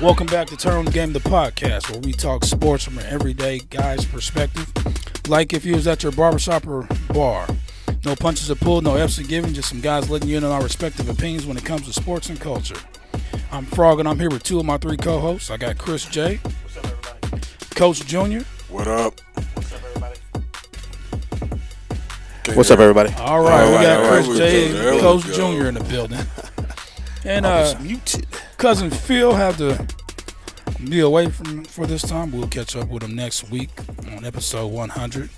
Welcome back to Turn on the Game, the podcast, where we talk sports from an everyday guy's perspective. Like if you was at your barbershop or bar. No punches are pulled, no F's are given, just some guys letting you in on our respective opinions when it comes to sports and culture. I'm Frogg and I'm here with two of my three co-hosts. I got Chris J. What's up, everybody? Coach Junior. What up? What's up, everybody? What's up, everybody? All right, we got Chris J. There and Coach we go. Junior in the building. And Muted. cousin Phil had to be away for this time. We'll catch up with him next week on episode 100.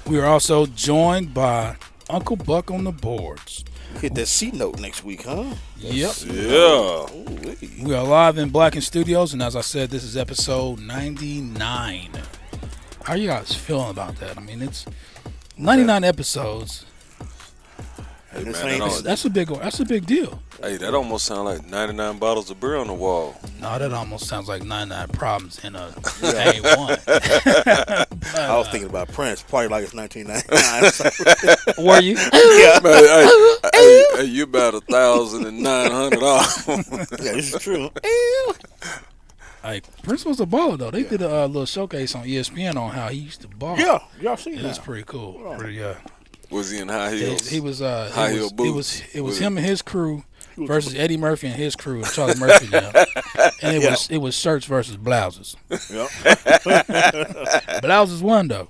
We are also joined by Uncle Buck on the boards. Hit that C note next week, huh? Yep. Yeah. We are live in Blacken Studios, and as I said, this is episode 99. How are you guys feeling about that? I mean, it's 99 episodes. Hey, This man, ain't- That's a big deal. hey, that almost sounds like 99 bottles of beer on the wall. No, that almost sounds like 99 problems in a A1. I was thinking about Prince, party like it's 1999. Were you? Yeah, Man, hey, you about $1,900 yeah, this is true. Like, Prince was a baller, though. They did a little showcase on ESPN on how he used to ball. Yeah, y'all seen It was that? pretty cool. Yeah. Pretty, Was he in high heels? he was High heel boots. it was him and his crew was- versus Eddie Murphy and his crew and Charlie Murphy and them. And Yeah. it was shirts versus blouses. Yep, Blouses won though.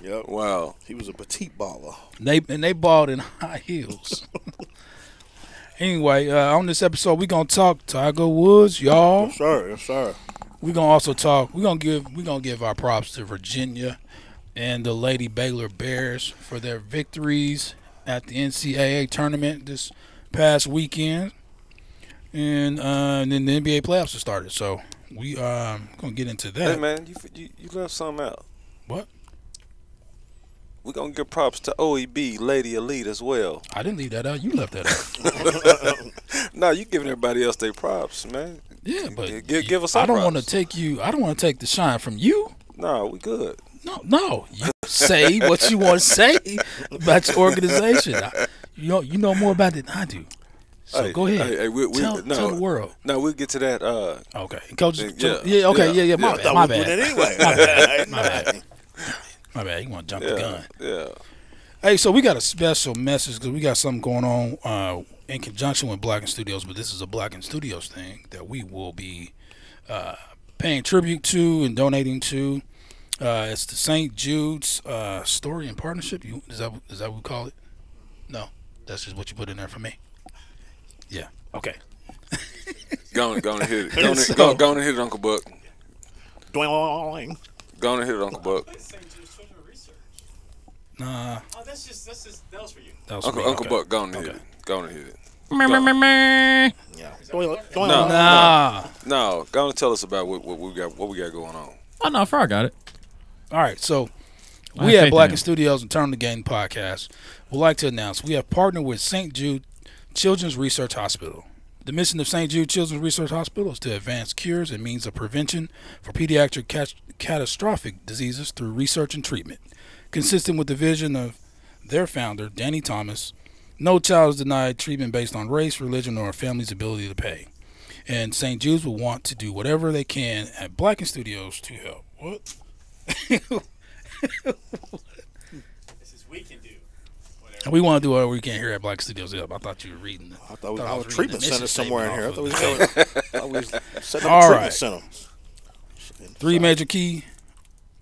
yep. Wow. He was a petite baller. They balled in high heels. Anyway, on this episode we gonna talk Tiger Woods, y'all. Yes, sir. Yes, sir. We gonna also talk. We gonna give our props to Virginia and the Lady Baylor Bears for their victories at the NCAA tournament this past weekend, and then the NBA playoffs have started. So we gonna get into that. Hey, man, you left something out. What? We're going to give props to OEB, Lady Elite, as well. I didn't leave that out. You left that out. No, you giving everybody else their props, man. Yeah, but Give us some I don't props. want to take you. I don't want to take the shine from you. No, we good. No. You say what you want to say about your organization. You know more about it than I do. So Hey, go ahead. hey, tell the world. No, we'll get to that. Okay, Coach. Yeah, Okay. My I bad. thought My we were doing bad. it anyway. My bad. My bad. You want to jump the gun? Yeah. Hey, so we got a special message because we got something going on in conjunction with Blacken Studios, but this is a Blacken Studios thing that we will be paying tribute to and donating to. It's the St. Jude's Story and Partnership. Is that what we call it? No, that's just what you put in there for me. Yeah. Okay. Go on and hit it. Go on and hit it, Uncle Buck. Doing. Go on and hit it, Uncle Buck. St. Jude's Children's Research. Nah, Oh, that was for you. that was for me. Uncle Okay. Buck, go on and hit Okay. it. Go on and hit it. Yeah. Doing. Nah. No, go on and tell us about what we got going on. Oh, no, Frog got it. All right, so I we have at faith in Blacken him. Studios and Turn on the Game podcast would like to announce we have partnered with St. Jude Children's Research Hospital. The mission of St. Jude Children's Research Hospital is to advance cures and means of prevention for pediatric catastrophic diseases through research and treatment. Consistent with the vision of their founder, Danny Thomas, no child is denied treatment based on race, religion, or a family's ability to pay. And St. Jude's will want to do whatever they can at Blacken Studios to help. What? This is we can do whatever. We want to do whatever we can here at Black Studios. I thought you were reading. I thought we I had a was reading treatment the center mission somewhere in here. I statement thought we was setting up All a treatment right. center. Three major key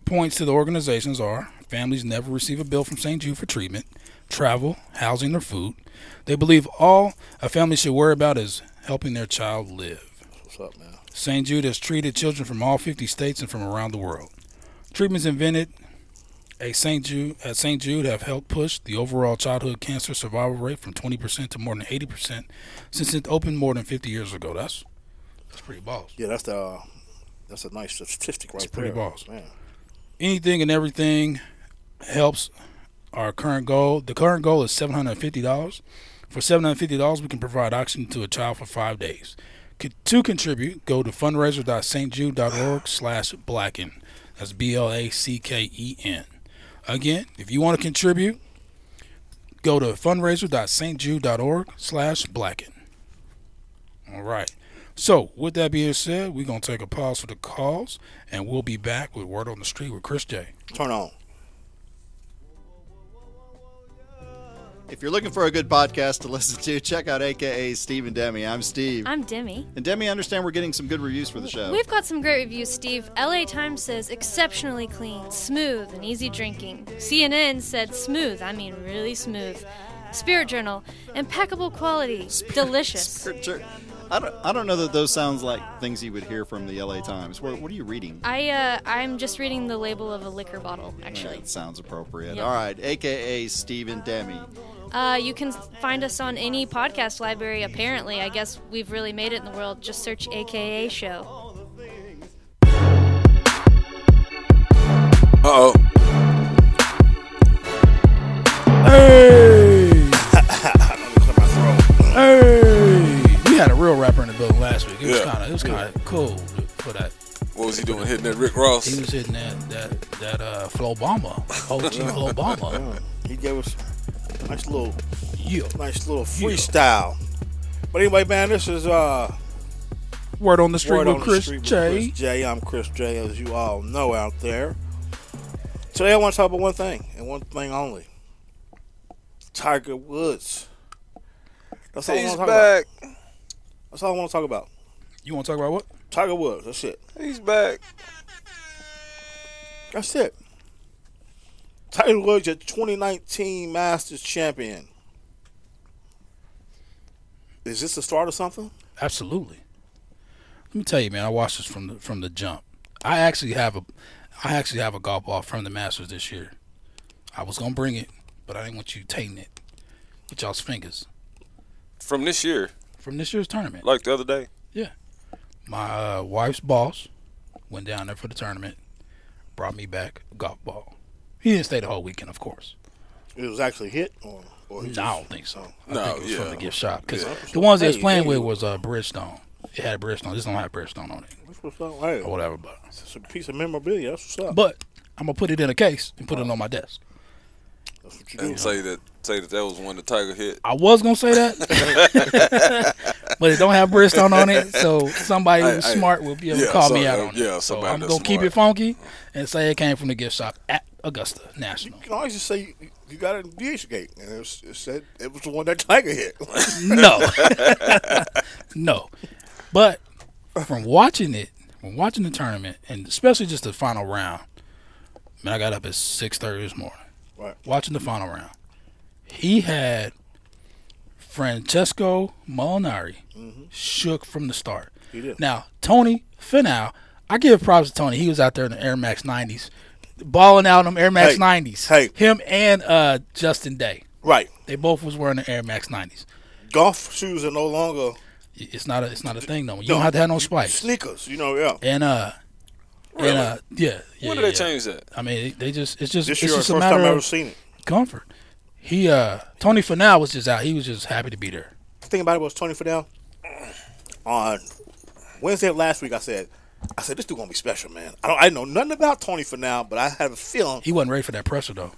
points to the organizations are: families never receive a bill from St. Jude for treatment, travel, housing, or food. They believe all a family should worry about is helping their child live. What's up, man? St. Jude has treated children from all 50 states and from around the world. Treatments invented at St. Jude have helped push the overall childhood cancer survival rate from 20% to more than 80% since it opened more than 50 years ago. That's pretty balls. Yeah, that's a nice statistic right It's pretty there. balls. Man. Anything and everything helps our current goal. The current goal is $750. For $750, we can provide oxygen to a child for 5 days. To contribute, go to fundraiser.stjude.org/blacken. That's BLACKEN. Again, if you want to contribute, go to fundraiser.stjude.org/blacken. All right. So, with that being said, we're going to take a pause for the calls, and we'll be back with Word on the Street with Chris J. Turn on. If you're looking for a good podcast to listen to, check out AKA Steve and Demi. I'm Steve. I'm Demi. And Demi, I understand we're getting some good reviews for the show. We've got some great reviews, Steve. LA Times says exceptionally clean, smooth, and easy drinking. CNN said smooth, I mean really smooth. Spirit Journal, impeccable quality, delicious. I don't know that those sounds like things you would hear from the LA Times. What are you reading? I'm just reading the label of a liquor bottle, actually. That sounds appropriate. Yep. All right, AKA Steve and Demi. You can find us on any podcast library, apparently. I guess we've really made it in the world. Just search AKA Show. Uh-oh. Hey! Hey! We had a real rapper in the building last week. It was kind of cool for that. What was he doing? Hitting that Rick Ross? He was hitting that Flobama. OG Flobama. Yeah, he gave us a nice little freestyle. Yeah. But anyway, man, this is Word on the Street Word with on the Chris Street with J. Chris J. I'm Chris J, as you all know out there. Today I want to talk about one thing, and one thing only. Tiger Woods. That's all I want He's to talk back. about. That's all I want to talk about. You want to talk about what? Tiger Woods. That's it. He's back. That's it. Tiger Woods, your 2019 Masters champion. Is this the start of something? Absolutely. Let me tell you, man. I watched this from the jump. I actually have a golf ball from the Masters this year. I was gonna bring it, but I didn't want you tainting it with y'all's fingers. From this year? From this year's tournament. Like the other day? Yeah. My wife's boss went down there for the tournament, brought me back a golf ball. He didn't stay the whole weekend, of course. It was actually hit, or No, I don't think so. I think it was from the gift shop. Because Yeah. the ones they was playing with was Bridgestone. It had a Bridgestone. This don't have Bridgestone on it. That's what's up. Hey, Or whatever. But it's a piece of memorabilia. That's what's up. But I'm going to put it in a case and put it on my desk. That's what you do. And say that was one the Tiger hit. I was going to say that. But it don't have Bridgestone on it. So somebody who's smart will be able to call me out on it. Yeah, So somebody I'm that's going to keep smart. it funky and say it came from the gift shop at Augusta National. You can always just say you got it in DH gate, and it said it was the one that Tiger hit. No. No. But from watching the tournament, and especially just the final round, man, I got up at 6:30 this morning. Right. Watching the final round. He had Francesco Molinari shook from the start. He did. Now, Tony Finau, I give props to Tony. He was out there in the Air Max 90s, balling out in them Air Max Hey, 90s. hey. Him and Justin Day. Right. They both was wearing the Air Max 90s. Golf shoes are no longer It's not a thing no more. You don't have to have no spikes. sneakers. You know, yeah. And yeah. When did they change that? I mean, it's just This it's year, just first a matter time I've ever of seen it. comfort. He Tony Finau was just out. He was just happy to be there. The thing about it was Tony Fidel. On Wednesday of last week, I said, this dude gonna be special, man. I know nothing about Tony Fidel, but I have a feeling, He wasn't ready for that pressure though.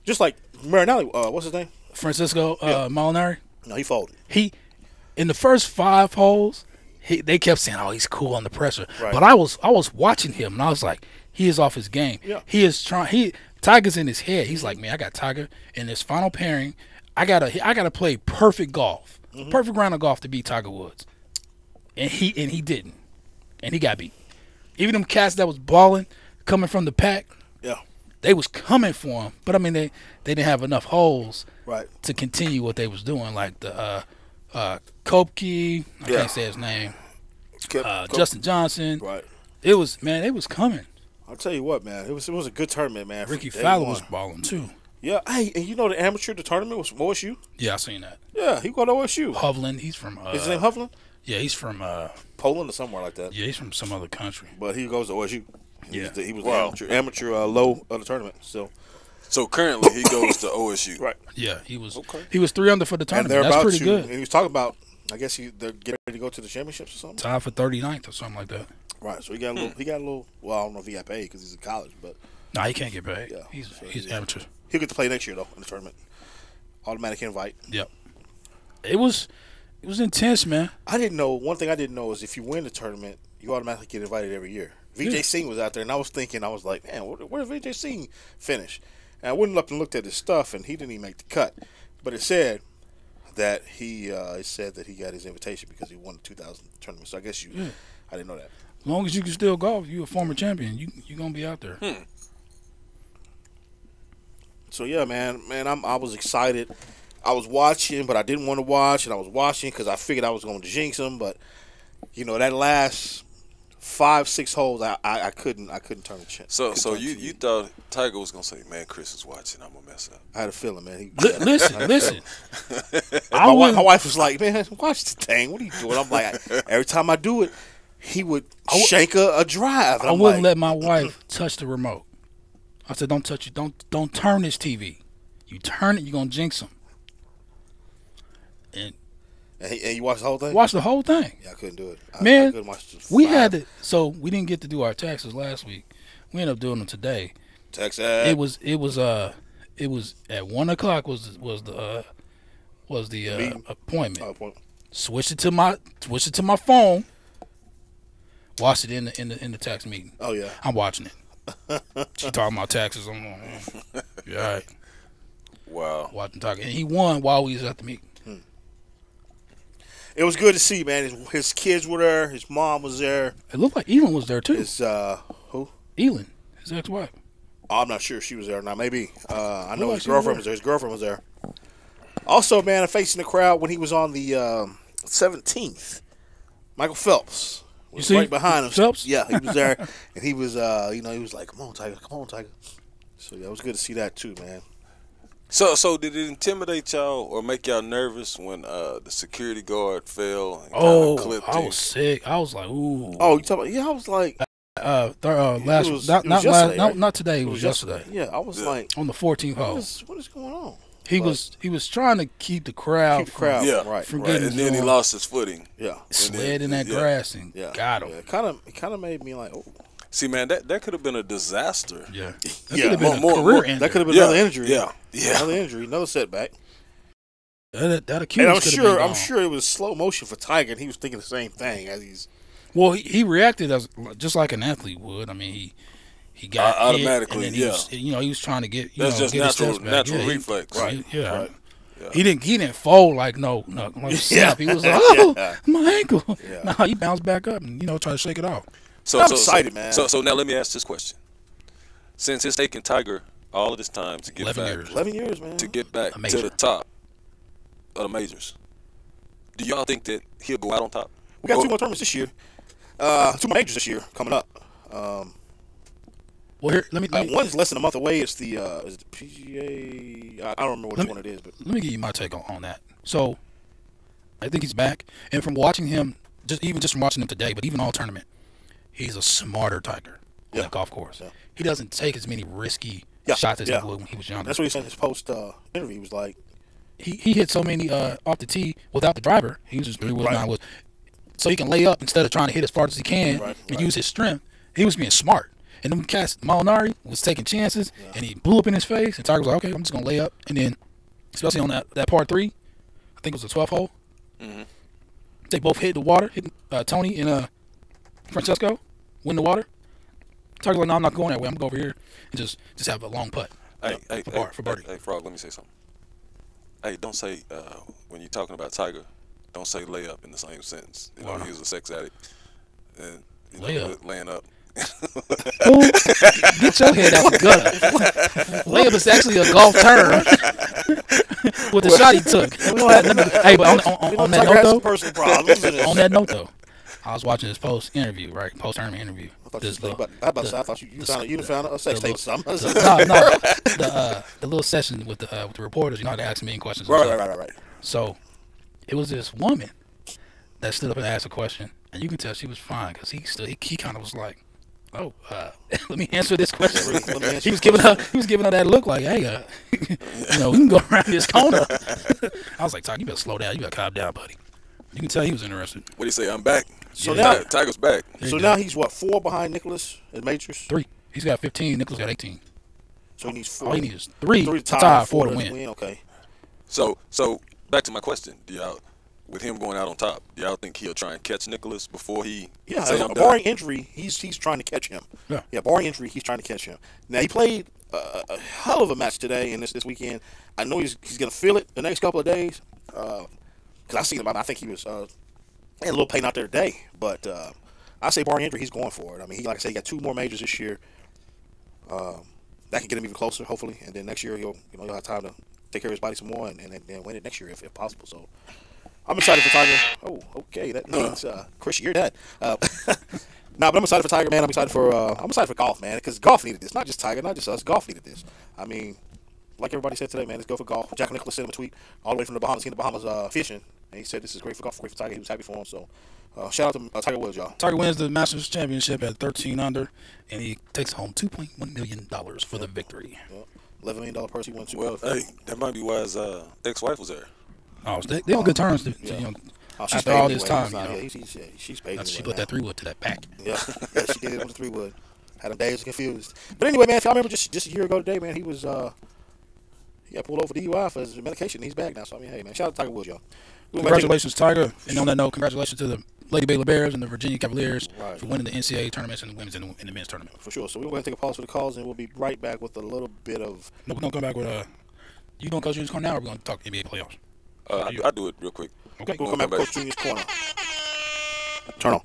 just like Marinelli. What's his name? Francisco Molinari. No, he folded. He in the first 5 holes, they kept saying, "Oh, he's cool on the pressure." Right. But I was watching him and I was like, he is off his game. Yeah. He is trying. Tiger's in his head. He's like, man, I got Tiger in this final pairing. I gotta play perfect golf, perfect round of golf to beat Tiger Woods, and he didn't, and he got beat. Even them cats that was balling, coming from the pack, Yeah. they was coming for him. But I mean, they didn't have enough holes Right. to continue what they was doing. Like the Kopke, I Yeah. can't say his name, Kept- Justin Johnson. Right. It was coming. I'll tell you what, man. It was a good tournament, man. Ricky From day Fowler one. was balling too. Yeah. Hey, and you know the amateur, the tournament was from OSU. Yeah, I seen that. Yeah, he got OSU. Hovland, he's from. Is his name Hufflin? Yeah, he's from. Poland or somewhere like that. Yeah, he's from some other country. But he goes to OSU. Yeah. He was Wow. the amateur low of the tournament. So So currently he goes to OSU. right. Yeah, he was. Okay. He was 3 under for the And tournament. they're That's about pretty to. good. And he was talking about. I guess they're getting ready to go to the championships or something. Tied for 39th or something like that. Right. So he got a little. He got a little. Well, I don't know if he got paid because he's in college, but Nah, he can't get paid. Yeah. He's amateur. he'll get to play next year though in the tournament. Automatic invite. Yep. It was It was intense, man. I didn't know. One thing I didn't know is if you win the tournament, you automatically get invited every year. VJ Singh was out there, and I was like, man, where did VJ Singh finish? And I went up and looked at his stuff, and he didn't even make the cut. But it said that he got his invitation because he won the 2000 tournament. So I guess I didn't know that. As long as you can still golf, you a former champion. You gonna be out there. So yeah, man, I was excited. I was watching, but I didn't want to watch, and I was watching because I figured I was going to jinx him. But that last 5-6 holes, I couldn't turn the chance. So you thought Tiger was gonna say, "Man, Chris is watching. I'm gonna mess up." I had a feeling, man. Listen. My wife was like, "Man, watch the thing. What are you doing?" I'm like, every time I do it, he would shank a drive. And I wouldn't let my wife touch the remote. I said, "Don't touch it. Don't turn this TV. You turn it, you're gonna jinx him." And you watched the whole thing? Watch the whole thing. Yeah, I couldn't do it. Man, I couldn't watch we had to. So we didn't get to do our taxes last week. We ended up doing them today. Texas. It was at 1:00 was the appointment. Switched it to my phone. Watched it in the tax meeting. Oh yeah, I'm watching it. She talking about taxes. I'm like, yeah, all right. Wow. Watching talking, and he won while we was at the meeting. It was good to see, man. His kids were there. His mom was there. It looked like Elin was there too. His who? Elin, his ex-wife. I'm not sure if she was there or not. Maybe. I know his girlfriend was there. His girlfriend was there. Also, man, facing the crowd when he was on the 17th, Michael Phelps was right behind him. Phelps? Yeah, he was there, and he was, he was like, "Come on, Tiger, come on, Tiger." So yeah, it was good to see that too, man. So did it intimidate y'all or make y'all nervous when the security guard fell and clipped I him? was sick. I was like, ooh. Oh, you talking about? Yeah, I was like, not today. It was yesterday. Yeah, I was like, on the 14th hole. What is going on? He was trying to keep the crowd from getting and then he lost his footing. Yeah, slid in that grass and got him. Yeah, it kind of made me like, oh. See, man, that could have been a disaster. Yeah, that could have been a career ender. That could have been another injury. Yeah, another injury, another setback. That Achilles I'm sure it was slow motion for Tiger, and he was thinking the same thing as he's. Well, he reacted just like an athlete would. I mean, he got automatically. Hit, and then he was trying to get. That's just natural reflex. Right. Yeah. He didn't fold like snap. He was like, oh, my ankle. Yeah. No, he bounced back up and tried to shake it off. I'm excited, man. So now let me ask this question: since it's taken Tiger all of this time to get 11 years, man, to get back to the top of the majors, do y'all think that he'll go out on top? We got 2 more tournaments this year. 2 more majors this year coming up. Well, here, let me one's less than a month away. It's the is it the PGA? I don't remember which one it is, but let me give you my take on that. So, I think he's back, and from watching him, just from watching him today, but even all tournament, he's a smarter Tiger on the golf course. Yeah. He doesn't take as many risky shots as he would when he was younger. That's what he said in his post interview. He was like, he hit so many off the tee without the driver. He was just really so he can lay up instead of trying to hit as far as he can and use his strength. He was being smart. And them cats, Molinari was taking chances, and he blew up in his face. And Tiger was like, okay, I'm just going to lay up. And then, especially on that par 3, I think it was the 12th hole, they both hit the water, hit Tony and Francesco, win the water. Tiger's like, no, I'm not going that way. I'm going to go over here and just have a long putt for birdie. Hey, Frog, let me say something. Hey, don't say, when you're talking about Tiger, don't say lay up in the same sentence. He was a sex addict. And, laying up. Oh, get your head out the gutter. Layup is actually a golf term with the shot he took. Hey, but on that note though, I was watching his post interview, right? Post tournament interview. I thought you found a sex tape or something. The little session with the reporters. You know how they ask me questions. Right. So it was this woman that stood up and asked a question, and you can tell she was fine because he kind of was like, oh, let me answer this question. He was giving her that look like, hey, we can go around this corner. I was like, Tiger, you better slow down. You better calm down, buddy. You can tell he was interested. What do you say? I'm back. So now Tiger's back. So now he's what, 4 behind Nicholas at majors? 3. He's got 15. Nicholas got 18. So he needs 4. All he needs is 3 to tie, 4 to win. Okay. So back to my question. with him going out on top, y'all think he'll try and catch Nicholas before he Yeah, say I'm barring done? injury, he's trying to catch him. Yeah. Barring injury, he's trying to catch him. Now he played a hell of a match today and this weekend. I know he's gonna feel it the next couple of days. Because I seen him. I think he was had a little pain out there today. But I say barring injury, he's going for it. I mean, like I said, he got 2 more majors this year. That can get him even closer, hopefully. And then next year he'll have time to take care of his body some more and then win it next year if possible. So I'm excited for Tiger. Oh, okay, that means Chris, you're that. Nah, but I'm excited for Tiger, man. I'm excited for golf, man, because golf needed this. Not just Tiger, not just us. Golf needed this. I mean, like everybody said today, man, let's go for golf. Jack Nicklaus sent him a tweet all the way from the Bahamas. He in the Bahamas fishing, and he said this is great for golf, great for Tiger. He was happy for him. So shout out to Tiger Woods, y'all. Tiger wins the Masters Championship at 13 under, and he takes home $2.1 million for the victory. $11 million purse. He won $2 Well, hey, that might be why his ex-wife was there. Oh, they on good terms. After all this time, she's paid. She put that 3-wood to that back. Yeah, she did it with the 3-wood. Had him dazed and confused. But anyway, man, if y'all remember just a year ago today, man, he was he got pulled over DUI for his medication. He's back now. So I mean, hey, man, shout out to Tiger Woods, y'all. Congratulations, Tiger. And on that note, congratulations to the Lady Baylor Bears and the Virginia Cavaliers for winning the NCAA tournaments and the women's and the men's tournament. For sure. So we're going to take a pause for the calls, and we'll be right back with a little bit of. No, we're going to come back with you doing Coach Junior's Corner now, or we're going to talk NBA playoffs? I do it real quick. Okay. We'll come back with Coach Junior's Corner. Turn on.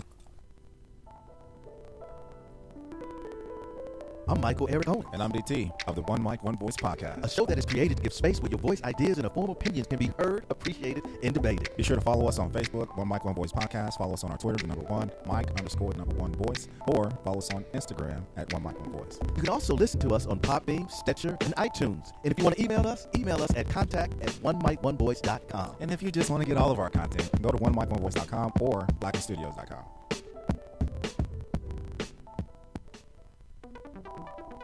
I'm Michael Eric Owen, And I'm DT of the One Mic, One Voice podcast. a show that is created to give space where your voice, ideas, and informed opinions can be heard, appreciated, and debated. Be sure to follow us on Facebook, One Mic, One Voice podcast. Follow us on our Twitter, #1, Mike_1 Voice, or follow us on Instagram at One Mic, One Voice. You can also listen to us on Podbean, Stitcher, and iTunes. And if you want to email us at contact@onemicOnevoice.com. And if you just want to get all of our content, go to OneMicOneVoice.com or BlackenStudios.com.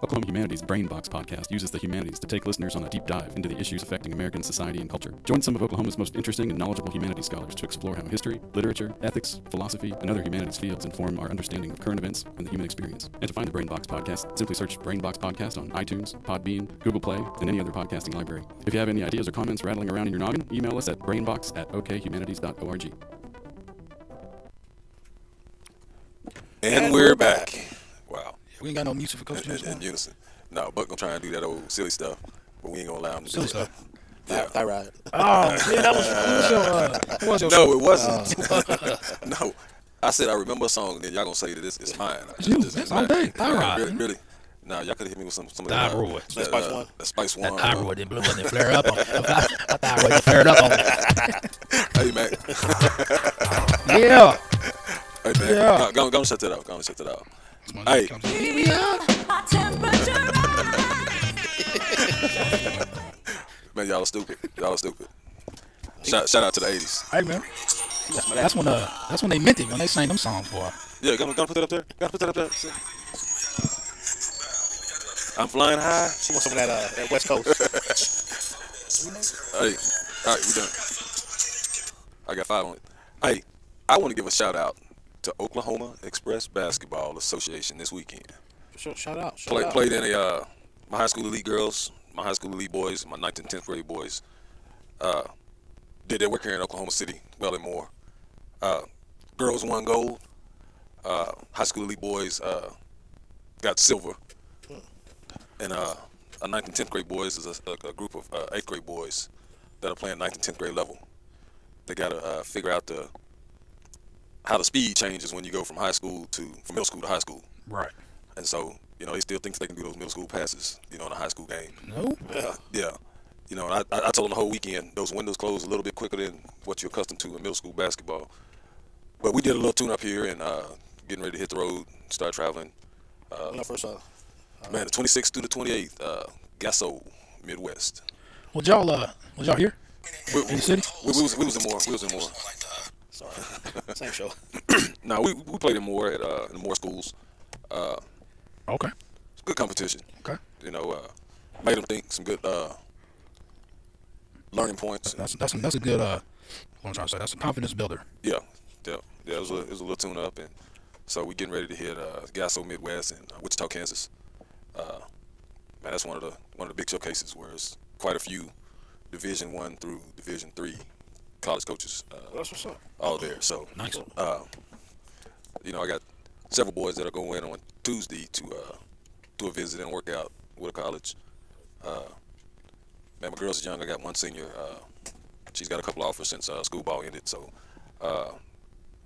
Oklahoma Humanities Brain Box podcast uses the humanities to take listeners on a deep dive into the issues affecting American society and culture. Join some of Oklahoma's most interesting and knowledgeable humanities scholars to explore how history, literature, ethics, philosophy, and other humanities fields inform our understanding of current events and the human experience. And to find the Brain Box podcast, simply search Brain Box Podcast on iTunes, Podbean, Google Play, and any other podcasting library. If you have any ideas or comments rattling around in your noggin, email us at brainbox@okhumanities.org. And we're back. Wow. We ain't got no music for Coach Junior's In Corner. unison. No, Buck gonna try and do that old silly stuff, but we ain't gonna allow him to do Silly it. stuff. Yeah. Thyroid. Oh, yeah, that was your No, it wasn't. No, I said I remember a song, and then y'all gonna say that it's mine. That's all day. Thyroid. Really? Nah, y'all could hit me with some of the Thyroid. that Spice One? That Spice One. That thyroid didn't flare up on me. That thyroid didn't flare up on me. Hey, man. Yeah. Hey, man. Yeah. Go on, shut that out. Go on, shut that out. Hey. Hey. Man, y'all are stupid. Y'all are stupid. Shout out to the 80s. Hey, man. That's when they meant it, when they sang them songs, boy. Yeah, gonna put that up there. Gotta put that up there. I'm flying high. She wants some of that West Coast. Hey, all right, we done. I got 5 on it. Hey, I want to give a shout out to Oklahoma Express Basketball Association this weekend. For sure, shout out. Played in my high school elite girls, my high school elite boys, my 9th and 10th grade boys. Did their work here in Oklahoma City, well and more. Girls won gold. High school elite boys got silver. And our 9th and 10th grade boys is a group of 8th grade boys that are playing 9th and 10th grade level. They got to figure out how the speed changes when you go from middle school to high school. Right. And so, they still think they can do those middle school passes, in a high school game. No. Yeah. And I told them the whole weekend, those windows close a little bit quicker than what you're accustomed to in middle school basketball. But we did a little tune-up here and getting ready to hit the road, start traveling. First Man, the 26th through the 28th, Gasso, Midwest. Was y'all here? In the city? We was in Moore. Sorry. Same show. No, we played in Moore at in the Moore schools. Okay. It's good competition. Okay. Made them think some good learning points. That's a good what I'm trying to say. That's a confidence builder. Yeah. It was a little tune up, and so we getting ready to hit Gasso Midwest in Wichita, Kansas. Man, that's one of the big showcases where it's quite a few Division I through Division III college coaches. That's what's up. All there. So, Nice. you know, I got several boys that are going in on Tuesday to do a visit and work out with a college. Man, my girls is young. I got one senior. She's got a couple offers since school ball ended. So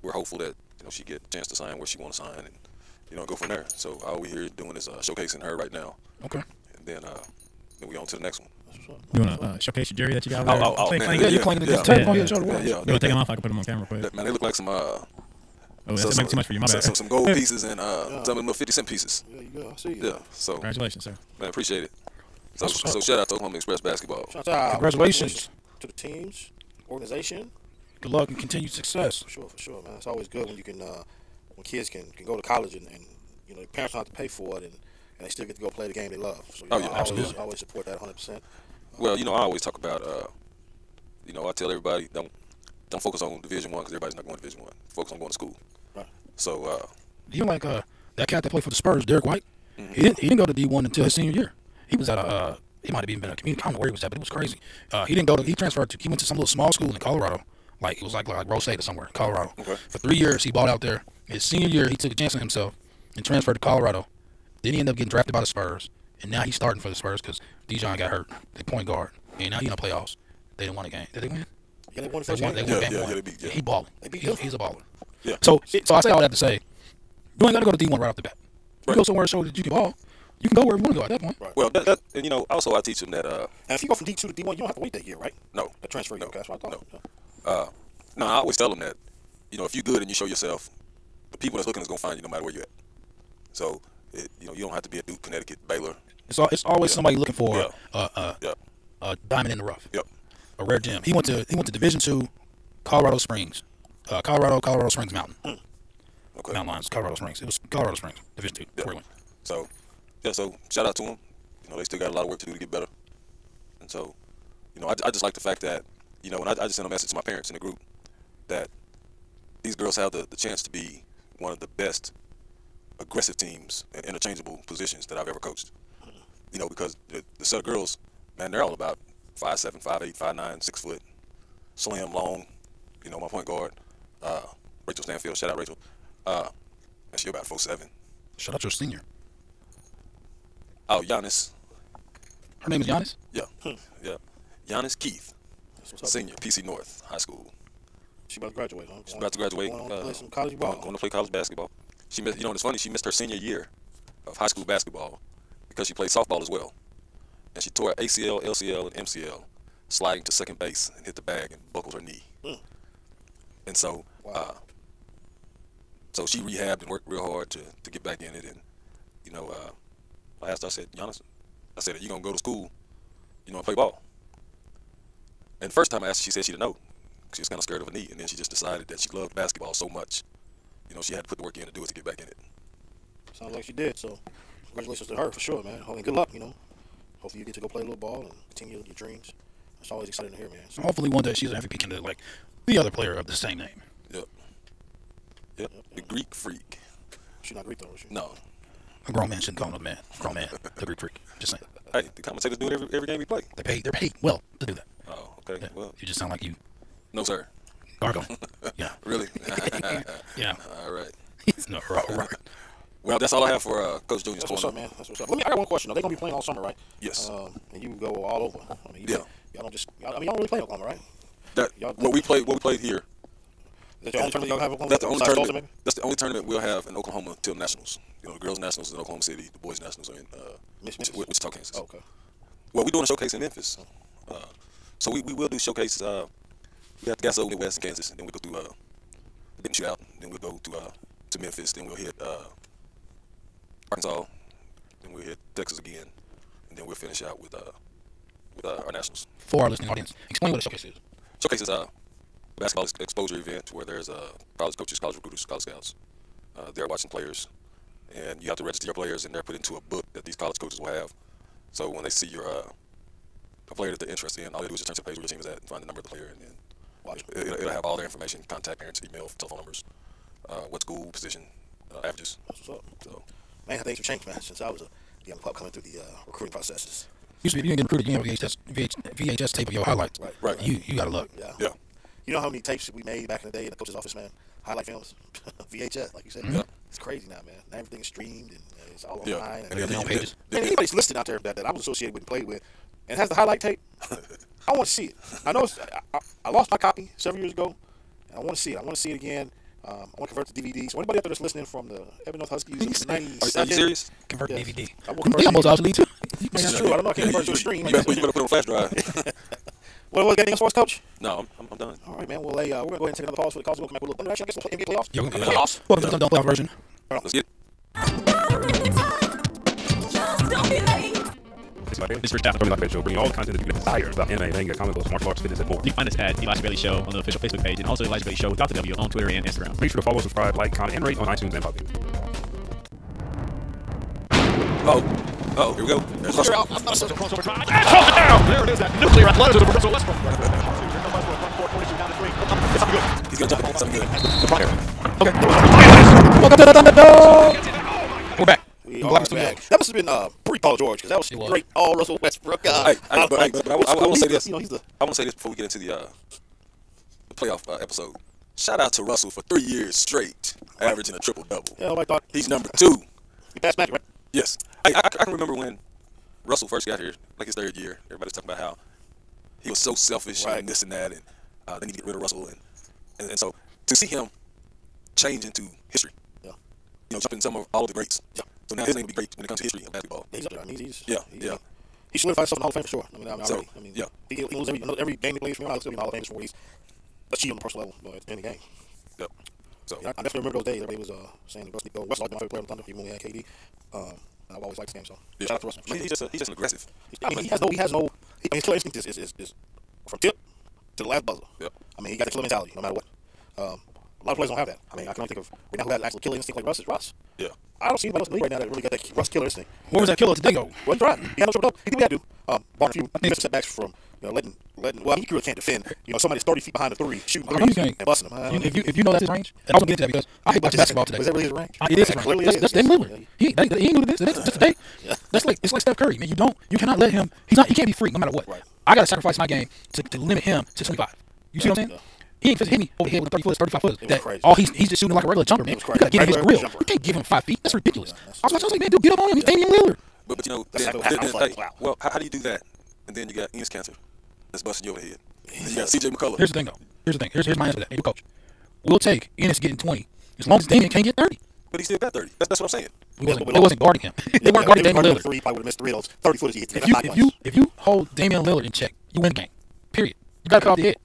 we're hopeful that she get a chance to sign where she want to sign and go from there. So all we here doing is showcasing her right now. Okay. And then we on to the next one. You want to showcase your Jerry that you got over there? Man, Yeah, you clean it. Tape on your shoulder. Yeah. You want to take them off? I can put them on camera quick. Man, they look like some. Oh, that's too much for you. My bad. Some gold pieces and some of them little 50-cent pieces. Yeah, you go. I see you. Yeah. So Congratulations, sir. man, appreciate it. So shout out to Oklahoma Express basketball. Shout out. Congratulations to the teams, organization. Good luck and continued success. For sure, man. It's always good when you can, when kids can go to college and the parents don't have to pay for it and they still get to go play the game they love. So Oh, yeah, I absolutely. always support that 100%. Well, I always talk about, I tell everybody don't focus on Division I because everybody's not going to Division I. Focus on going to school. Right. So, You know, like that cat that played for the Spurs, Derek White. Mm-hmm. He didn't go to D1 until his senior year. He was at he might have even been a community. I don't know where he was at, but it was crazy. He didn't go to. He transferred to. He went to some little small school in Colorado. Like it was like Rose State or somewhere in Colorado. Okay. For 3 years, he balled out there. His senior year, he took a chance on himself and transferred to Colorado. Then he ended up getting drafted by the Spurs, and now he's starting for the Spurs because Dijon got hurt. The point guard, and now he's in the playoffs. They didn't win a game. Did they win? Yeah, they won the They first won. game. They won game yeah, one. they beat, yeah. He balling. They beat them. He's a baller. Yeah. So I say all that to say, you ain't got to go to D1 right off the bat. You go somewhere and show that you can ball. You can go wherever you want to go at that point. Right. Well, that and also I teach them that. And if you go from D2 to D1, you don't have to wait that year, right? No. The transfer year. No. Okay, that's what I thought. No. No, I always tell them that, if you're good and you show yourself, the people that's looking is gonna find you no matter where you're at. So, you don't have to be at Duke, Connecticut, Baylor. It's always somebody looking for Yeah. a diamond in the rough. Yep. A rare gem. He went to Division II, Colorado Springs, Colorado Springs Mountain. Okay. Mountain Lions, Colorado Springs. It was Colorado Springs, Division II. Yeah. Where he went. So shout out to them. They still got a lot of work to do to get better. And so, I just like the fact that, when I just sent a message to my parents in the group that these girls have the chance to be one of the best aggressive teams and interchangeable positions that I've ever coached. Because the set of girls, man, they're all about 5'7", 5'8", 5'9", 6 foot, slim, long. My point guard, Rachel Stanfield. Shout out Rachel. And she about 4'7". Shout out your senior. Oh, Giannis. Her name is Giannis? Yeah. Yeah. Giannis Keith, That's what's up. senior, PC North High School. She about to graduate, huh? She's about to graduate. Going on to play some college ball. Going to play college basketball. She missed. It's funny. She missed her senior year of high school basketball because she played softball as well, and she tore her ACL, LCL, and MCL, sliding to second base and hit the bag and buckled her knee. And so, so she rehabbed and worked real hard to get back in it. And I asked her, I said, Giannis, are you gonna go to school? You know, and play ball? And the first time I asked her, she said she didn't know. She was kind of scared of a knee, and then she just decided that she loved basketball so much, she had to put the work in to do it to get back in it. Sounds like she did. So, congratulations to her for sure, man. And good luck. Hopefully you get to go play a little ball and continue your dreams. It's always exciting to hear, man. So, Hopefully one day she's an MVP candidate like the other player of the same name. Yep. The Greek freak. she's not Greek though, is she? No. A grown man shouldn't call him a man. Grown man, the Greek freak. Just saying. Hey, the commentators do it every game we play. They're paid well to do that. Oh, okay. Yeah. Well, You just sound like you no, sir. gargling. Yeah. Really? Yeah. All right. No, right. Well, that's all I have for Coach Julius. That's what's up, man. That's what's up. I got one question though. They're gonna be playing all summer, right? Yes. And you go all over. I mean, Yeah. Y'all don't really play Oklahoma, right? What we played here. Is that the only tournament y'all have Oklahoma? That's the only besides Tulsa, tournament. That's the only tournament we'll have in Oklahoma till nationals. The girls' nationals in Oklahoma City. The boys' nationals are in Memphis? Wichita, Kansas. Oh, okay. Well, we're doing a showcase in Memphis. So we will do showcases. We have to gas over in West Kansas, and then we go through the Benton Shootout. Then we'll go to Memphis. Then we'll hit Arkansas. Then we'll hit Texas again, and then we'll finish out with our nationals. For our listening audience, explain what a showcase is. Showcase is a basketball exposure event where there's college coaches, college recruiters, college scouts. They're watching players, and you have to register your players, and they're put into a book that these college coaches will have. So when they see your a player that they're interested in, all they do is just turn to the page where your team is at and find the number of the player, and then it'll have all their information: contact, parents, email, telephone numbers, what school, position, averages. That's what's up. So, Man, things have changed, man, since I was a young pup coming through the recruiting processes. Used to be if you didn't get recruited, you have a VHS tape of your highlights. Right. You got to look. Yeah. yeah. You know how many tapes we made back in the day in the coach's office, man? Highlight films, VHS, like you said. Yeah. It's crazy now, man. Now everything's streamed and it's all Yeah. online. And And then- pages. man, anybody's listed out there that I was associated with and played with, and has the highlight tape. I want to see it. I know I lost my copy several years ago, and I want to see it. I want to see it again. I want to convert to DVD. So anybody out there that's listening from the Evan North Huskies in the 90s, Are you serious? Convert Yes. DVD. I will convert They almost DVD. obsolete too. This is true. I don't know. I can't convert to a stream. You better put it on a flash drive. What was that for us, Coach? No, I'm done. All right, man. Well, hey, we're gonna go ahead and take another pause for the calls. We'll come back with a little actually, I guess we'll NBA playoffs. Yeah, we're gonna playoffs. Welcome to the Don't Playoff version. Let's get it. This is Staff of the Show, bringing all the content that you can desire about anime, manga, comic books, martial arts, fitness, and more. You can find us at Elijah Bailey Show on the official Facebook page, and also Elijah Bailey Show without the W on Twitter and Instagram. Make sure to follow, subscribe, like, comment, and rate on iTunes and Podbean. Oh, here we go. There's Russell. There it is, that nuclear athleticism. Russell Westbrook. He's gonna jump it. Something good. Welcome to the Thunderdome. We're back. We Blacken are back. Studios. That must have been pre-Paul George, because that was was. great. All Russell Westbrook. But I want to say this. You know, he's the. I want to say this before we get into the playoff episode. Shout out to Russell for 3 years straight, averaging a triple-double. Yeah, I thought He's number 2. he passed Magic, right? Yes. I can remember when Russell first got here, like his 3rd year. Everybody's talking about how he was so selfish and this and that, and they need to get rid of Russell. And so to see him change into history, jumping all of the greats. Yeah. So now his name will be great when it comes to history of basketball. Yeah, he's up there. I mean, he's he solidified something in the Hall of Fame for sure. He loses every game he plays for me. I'll still be in the Hall of Fame before he's achieved on the personal level in the game. Yep. So I definitely remember those days. Everybody was saying Westbrook was my favorite player on the Thunder, even when we had KD. I've always liked this game, so shout out to Russell. I mean, he's just an aggressive. I mean, he has no. His killer instinct is from tip to the last buzzer. Yep. I mean, he got the killer mentality no matter what. A lot of players don't have that. I mean, I can only think of right now who has actual killer instinct like Russ is Russ. Yeah. I don't see anybody else in the league right now that really got that Russ killer instinct. Where was that killer today, though? Well, he's right. He had no trouble. He did what he had to do. Barring a few defensive setbacks from letting. Well, I mean, he really can't defend. Somebody's 30 feet behind the three, shooting threes and busting them. If you know that's his range, and I was gonna get to that because I hate watching basketball today. Was that really his range? It is his range. That's Damian Lillard. He knew this. That's today. That's like it's like Steph Curry, man. You cannot let him. He can't be free no matter what. Right. I gotta sacrifice my game to limit him to 25. You see what I'm saying? He ain't hit me over the head with a 30-foot, 35-foot. That all he's just shooting like a regular jumper, man. You gotta get in his grill. You can't give him 5 feet. That's ridiculous. I was like, man, dude, get up on him. He's Damian Lillard. But Wow. how do you do that? And then you got Enos Cancer that's busting you over the head. And you got CJ McCullough. Here's the thing, though. Here's my answer to that. Hey, coach, we'll take Enos getting 20 as long as Damian can't get 30. But he still got 30. That's what I'm saying. They wasn't guarding him. They weren't guarding Damian Lillard. He probably would have missed 3 of those 30 footers he hit. If you hold Damian Lillard in check, you win the game. Period. You gotta cut off the head.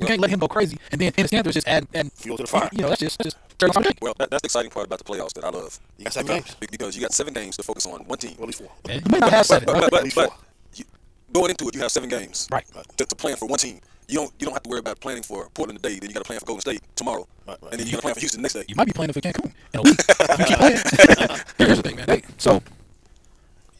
You can't let him go crazy, and then Enos Cancer just add fuel to the fire. That's just turn off the cake. Well, that's the exciting part about the playoffs that I love. You got 7 games. Because you got 7 games to focus on one team. Well, at least 4. You may not have 7. But going into it, you have 7 games. Right. To plan for one team. You don't have to worry about planning for Portland today. Then you got to plan for Golden State tomorrow. Right. And then you got to plan for Houston next day. You might be playing for Cancun in a week. You keep playing. Here's the thing, man. So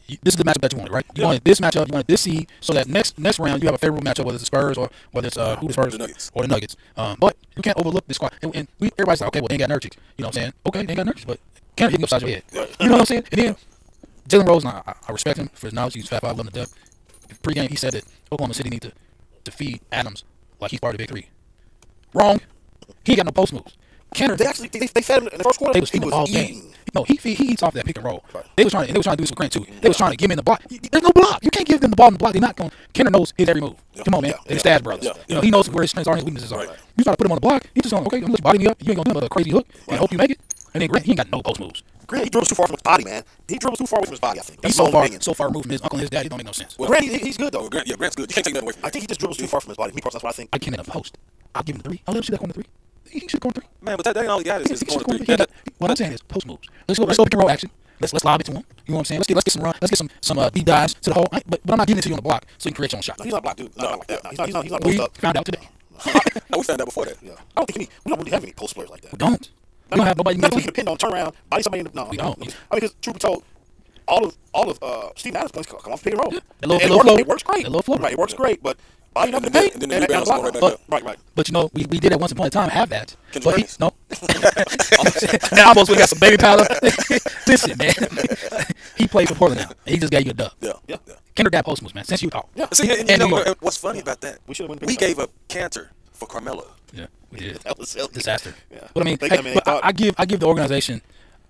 this is the matchup that you wanted, right? You wanted this matchup. You wanted this seed, so that next round you have a favorable matchup, whether it's the Spurs or whether it's who the Spurs the Nuggets. or the Nuggets. But you can't overlook this squad. And everybody's like, okay, well they ain't got Nurkic. You know what I'm saying? Okay, they ain't got Nurkic, but can't hit me upside your head. You know what I'm saying? And then Jalen Rose, I respect him for his knowledge. He's 5'5", love him to death. Pre-game, he said that Oklahoma City need to feed Adams like he's part of the big 3. Wrong. He ain't got no post moves. Kenner, They fed him in the first quarter. they was feeding the ball game. No, he eats off that pick and roll. Right. They was trying to do some Grant too. They was trying to give him in the block. There's no block. You can't give them the ball in the block. They're not going. Kenner knows his every move. Come on, man. They're Stash brothers. He knows where his strengths are and his weaknesses are. Right. You try to put him on the block. He's just going, okay, I'm just body me up. You ain't gonna do another crazy hook and hope you make it. And then Grant, he ain't got no post moves. Grant, he dribbles too far from his body, man. He dribbles too far away from his body, I think. He's so far removed from his uncle and his dad. It don't make no sense. Well, Grant, he's good, though. Grant's good. You can't take that away from him. I think he just dribbles too far from his body. Me personally, that's what I think. I can't enough post. I'll give him 3. I'll let him shoot that corner 3. He should go 3. Man, but that ain't all he got is He should corner go 3. 3. What I'm saying is post moves. Let's go pick and roll action. Let's lob it to him. You know what I'm saying? Let's get some run. Let's get some deep dives to the hole. But I'm not getting it to you on the block so you can create your own shot. No, he's not a block dude. Not like that. No, he's not We post up. found out today. No, we found out before that. Yeah. I don't think we don't really have any post players like that. We don't. We don't have nobody. Nothing we can depend on. Turn around, body somebody in the. No, We don't. I mean, because truth be told, all of Steve Adams plays come off pick and roll. Yeah. It works great. The little flow. Right, it works great, but body up in the then paint the rebounds go right back up. Right. But we did at once upon a time have that. Kendrick But no. Now almost we got some baby powder. Listen, man. He played for Portland now. And he just gave you a dub. Yeah. Kendrick got post moves, man. Since Utah. Yeah. See, and And you New know York. what's funny about that? We should have won. We gave up Cantor for Carmelo. Yeah, we did. That was silly. Disaster. Yeah. But I mean, I give the organization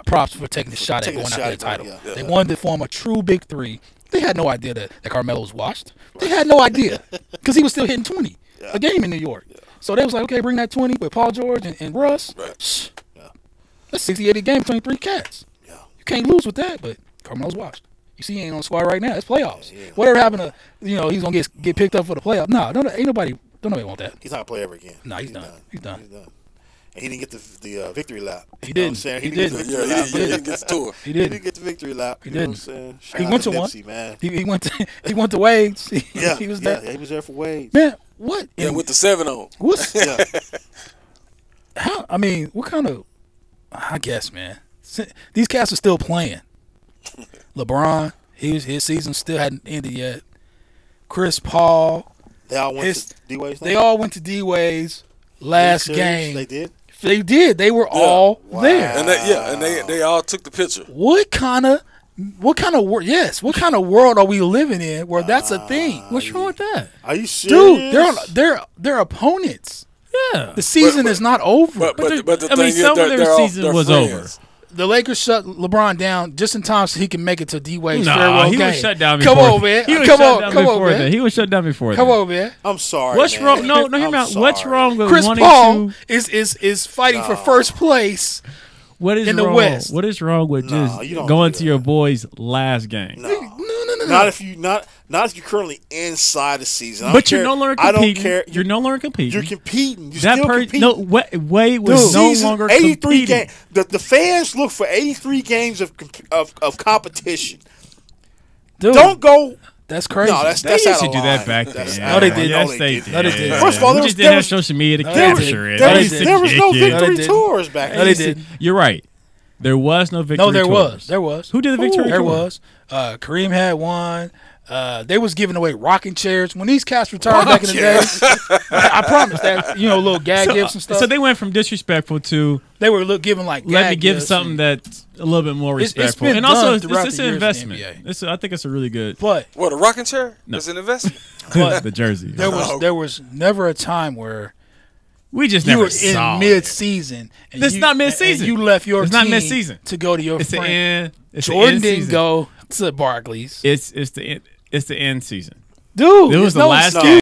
props for taking the shot at going after the title. Yeah. They wanted to form a true big three. They had no idea that Carmelo was washed. They had no idea because he was still hitting 20 a game in New York. Yeah. So they was like, okay, bring that 20 with Paul George and Russ. Right. Yeah. That's 60-80 game between three cats. Yeah. You can't lose with that, but Carmelo's washed. You see, he ain't on the squad right now. It's playoffs. Yeah. Whatever happened to, he's going to get picked up for the playoffs. No, ain't nobody want that. He's not going to play ever again. No, he's done. He's done. And he didn't get the victory lap. He didn't. He didn't get the tour. He didn't get the victory lap. He didn't. He went to Nipsey, one. Man. He went to Wade's. He was there. Yeah, he was there for Wade's. Man, what? Yeah, with the 7 on. What's how? I mean, what kind of? I guess, man. These cats are still playing. LeBron, his season still hadn't ended yet. Chris Paul. They all went to D-Wade's. They all went to D-Wade's last game. They did. They did. They were all there. And they all took the picture. What kind of world? Yes. What kind of world are we living in where that's a thing? What's wrong with that? Are you serious? Dude, they're opponents. Yeah. The season is not over. But the I mean, some of their season was over. The Lakers shut LeBron down just in time so he can make it to D-Wade's farewell he game. was shut down before. Come on, man. He was shut down before that. He was shut down before that. Come on, man. I'm sorry. What's man. wrong? No, hear me out. What's wrong with Chris wanting Paul to? is fighting for first place. What is in wrong? the West? What is wrong with just going to your boy's last game? No. Not if you're currently inside the season. But you're no longer competing. I don't care. You're no longer competing. You're competing. You're still competing. No, Wade was no longer 83 competing. The fans look for 83 games of competition. Dude, don't go. That's crazy. No, that's they used out to of do line. that back then. No, they did. Yes, they did. No, they did. First of all, we just didn't have social media to capture it. There was no victory tours back then. No, they did. You're right. There was no victory. No, there tours. was. Who did the victory? There tour? was. Kareem had one. They was giving away rocking chairs when these cats retired back in the day. I promise that little gag gifts and stuff. So they went from disrespectful to they were giving like let me gag give gifts something that's a little bit more respectful. It's been and also done it's throughout an the investment. years in the NBA. I think it's a really good. But What, a rocking chair? No. It's an investment. But the jersey. There was never a time where we just you never were saw in mid-season. And It's not mid-season. And you left your It's team not mid-season. to go to your It's the friend. end. It's Jordan the end didn't season. go to Barclays. It's the end season. Dude, it was the no last excuse. game.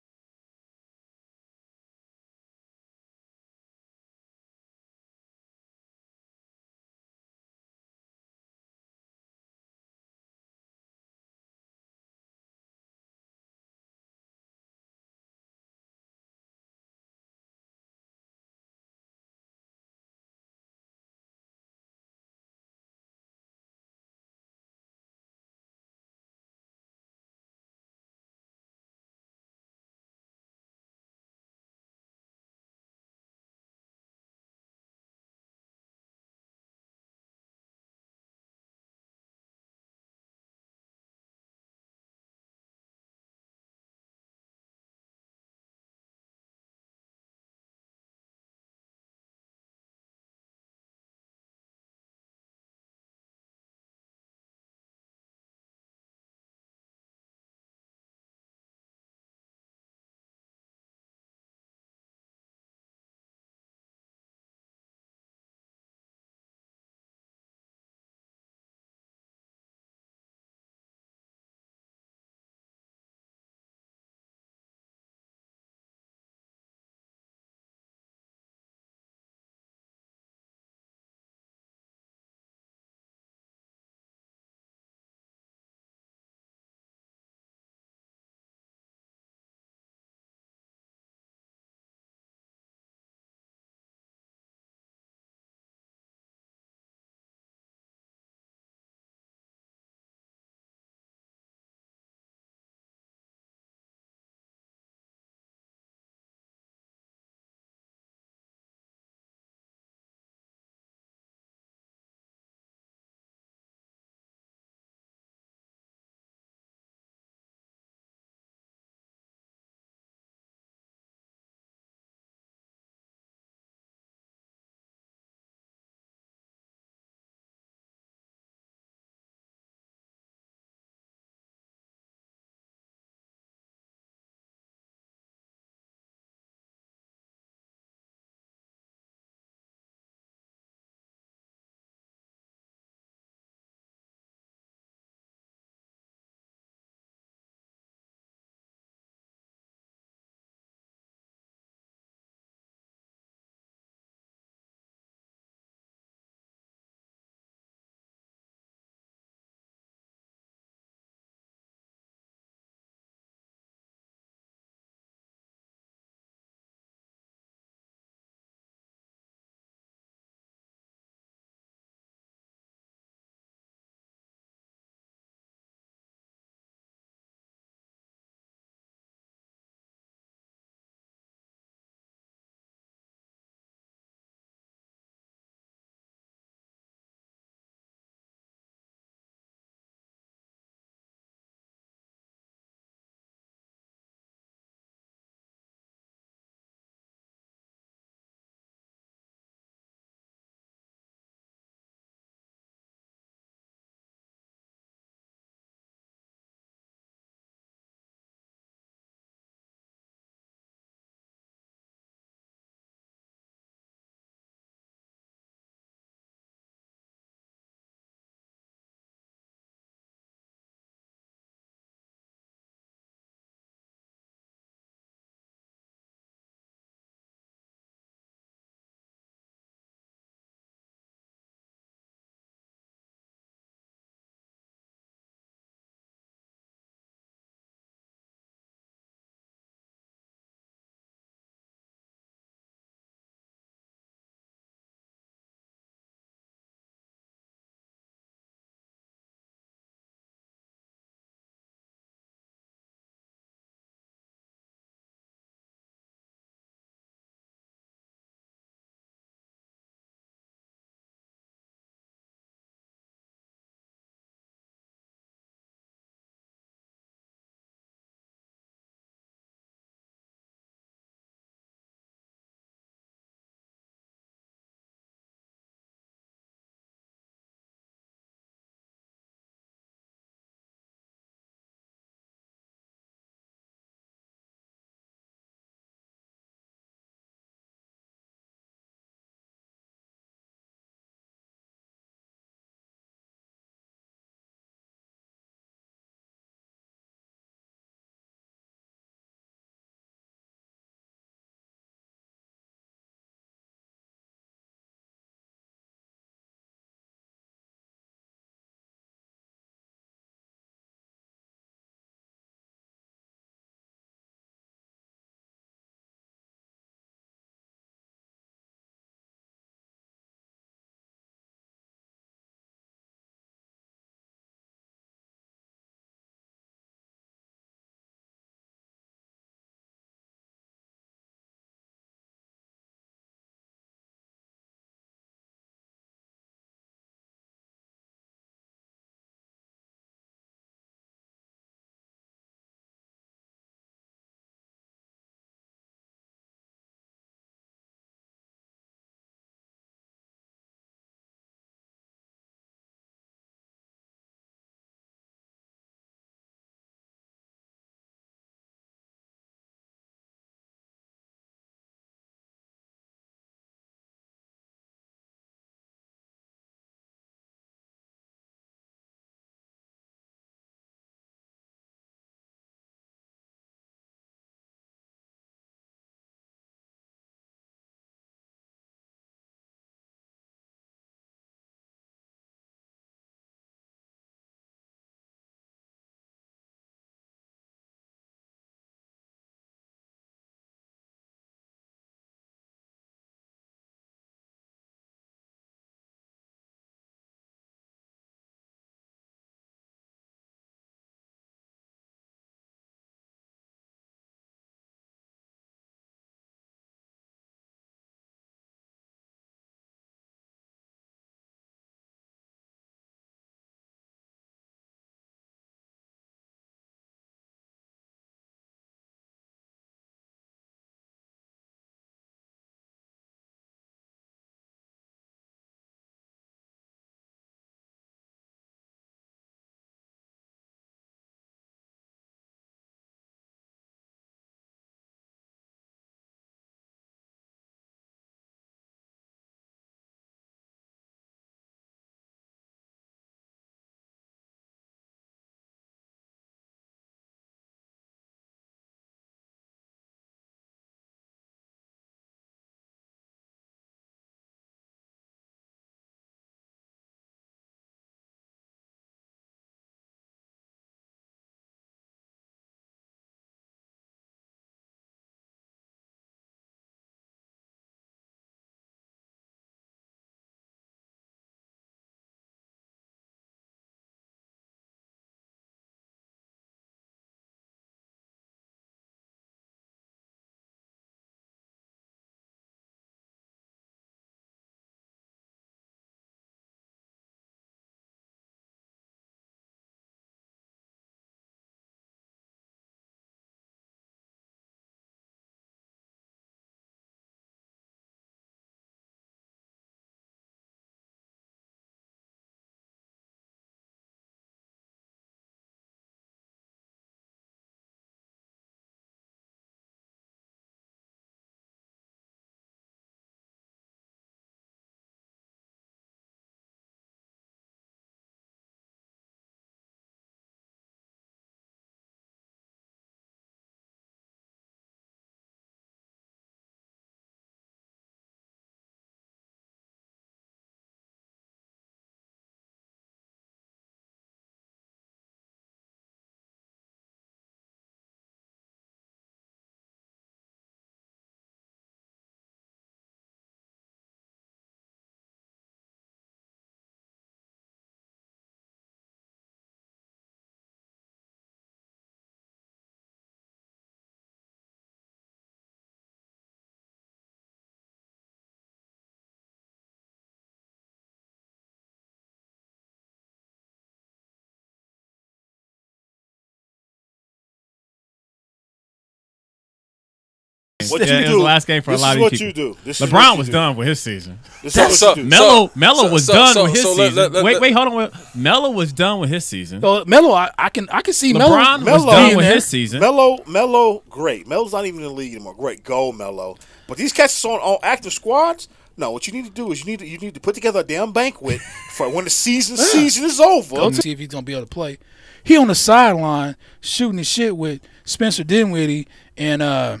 What Yeah, you it was do? the last game for This a lot is of what these you people. do. This is LeBron what you was do. done with his season. This is what you do. Melo was done with his season. Wait, Wait, hold on. Melo was done with his season. So Melo, I can see LeBron Melo was done with his season. Melo, great. Melo's not even in the league anymore. Great, go Melo. But these cats on active squads. No, what you need to do is you need to put together a damn banquet for when the season is over. Go see if he's gonna be able to play. He on the sideline shooting his shit with Spencer Dinwiddie and the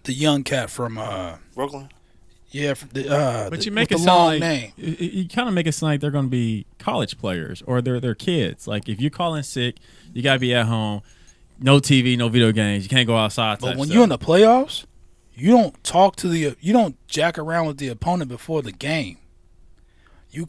young cat from Brooklyn. Yeah, but you make it it sound sound like you kind of make it sound like they're going to be college players or they're kids. Like if you're calling sick, you got to be at home. No TV, no video games. You can't go outside. But when you're in the playoffs, you don't jack around with the opponent before the game. You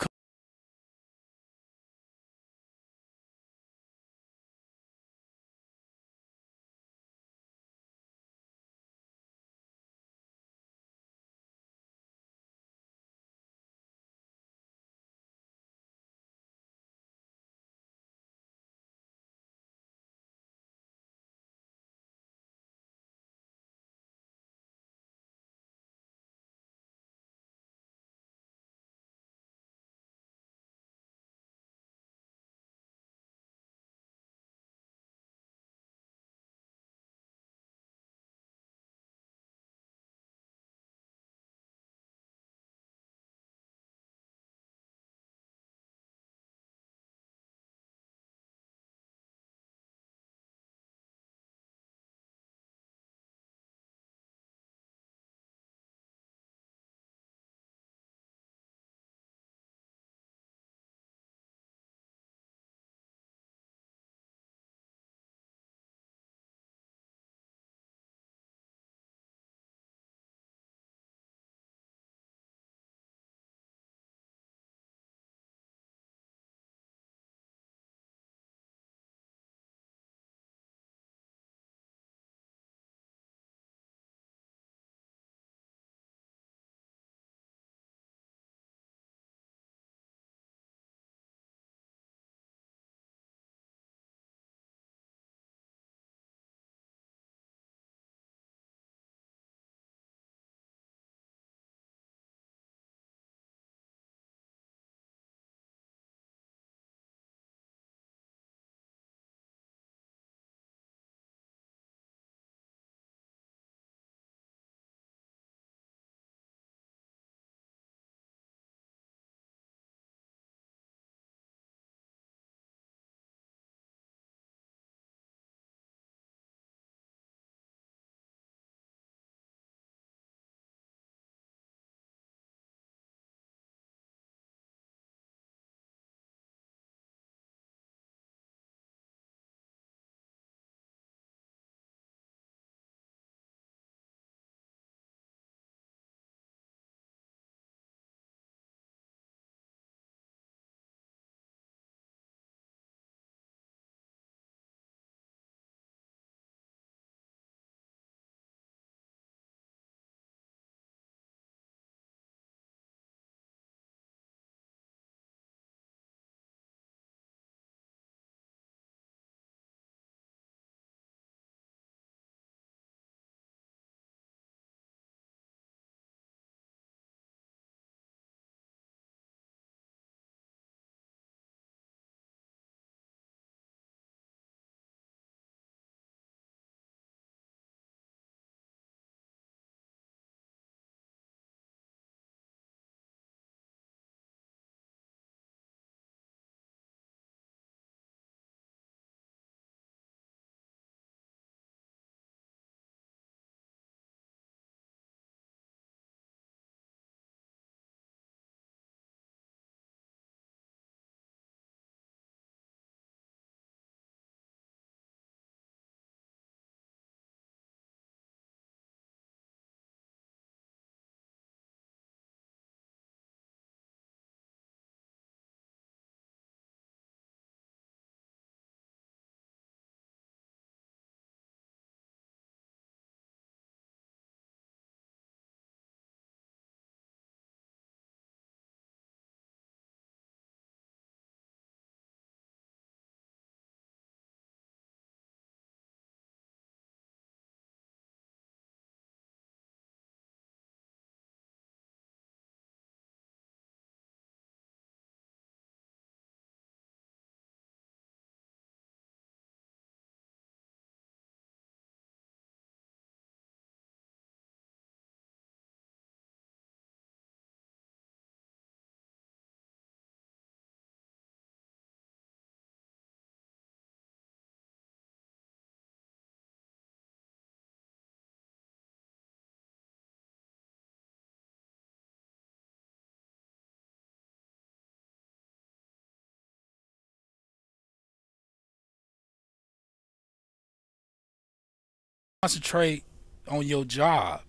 concentrate on your job.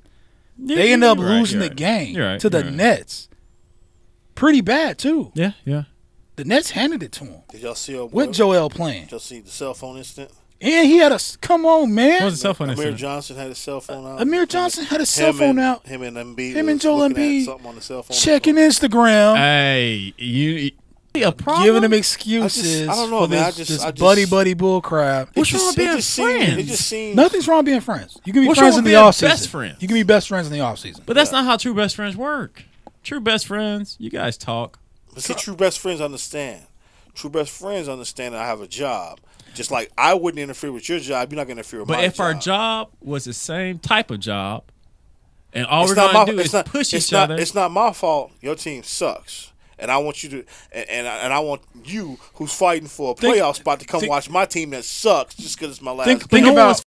Yeah, They end up you're right, losing you're the right. game You're right, to the you're right. Nets. Pretty bad too. Yeah. The Nets handed it to him. Did y'all see with Joel playing? Did y'all see the cell phone incident? And he had a come on, man. What was the cell phone Amir incident? Johnson had his cell phone out. Amir Johnson had his cell phone out. Him and Embiid. Him and was Joel looking at Embiid something on the cell phone. checking Instagram. Hey, you a problem? Giving them excuses I don't know, for man. this buddy bull crap. What's wrong with being friends? It just seems Nothing's wrong with being friends. You can be What's friends wrong in with the being off season. best friends? You can be best friends in the off season. But that's not how true best friends work. True best friends, you guys talk. But see, true best friends understand. True best friends understand that I have a job. Just like I wouldn't interfere with your job, you're not going to interfere with my job. But if our job was the same type of job, and all we're going to do is push each other. It's not my fault. Your team sucks. And I want you to, and I want you, who's fighting for a playoff spot, to come watch my team that sucks just because it's my last. Think about.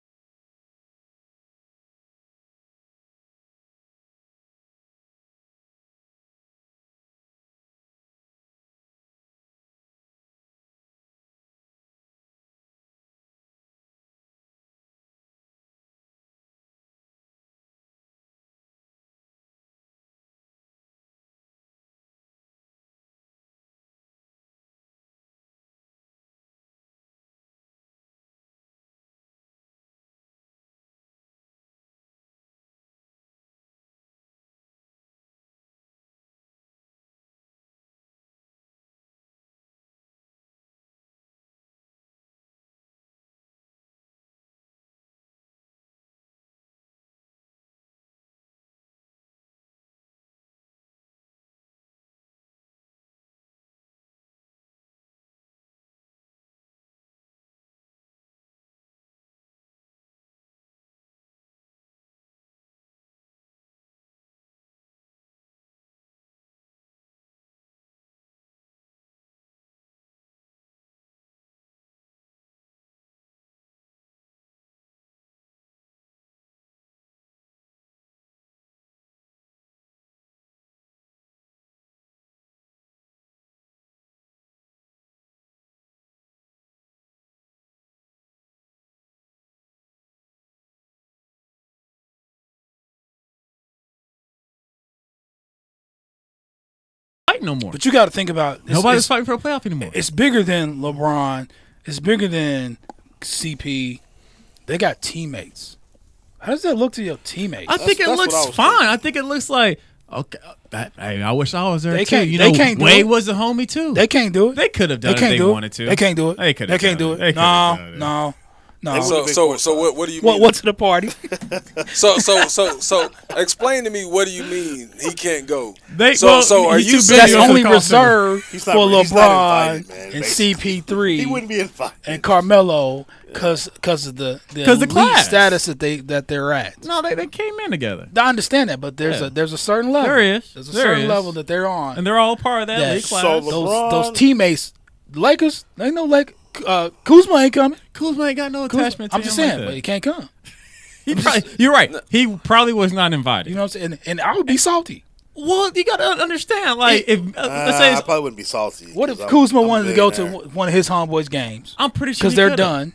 No more. But you got to think about nobody's fighting for a playoff anymore. It's bigger than LeBron. It's bigger than CP. They got teammates. How does that look to your teammates? I think it looks fine. I think it looks like okay. Hey, I wish I was there too. They can't do Wade it. was a homie too. They can't do it. They could have done it if they wanted to. They can't do it. They could. They can't do it. No. So what do you mean? What to the party? So explain to me, what do you mean he can't go? So are you saying that's only reserved for LeBron and CP3? He wouldn't be invited. And Carmelo because of the class status that they're at. No, they came in together. I understand that, but there's a certain level. There is. There's a certain level that they're on, and they're all part of that league class. So those teammates, the Lakers, they know Kuzma ain't coming. Kuzma ain't got no attachment to I'm just saying, but he can't come. You're right. He probably was not invited. You know what I'm saying? And I would be salty. Well, you got to understand. Like, if let's say I probably wouldn't be salty. What if Kuzma wanted to go to one of his homeboys' games? I'm pretty sure because they're done.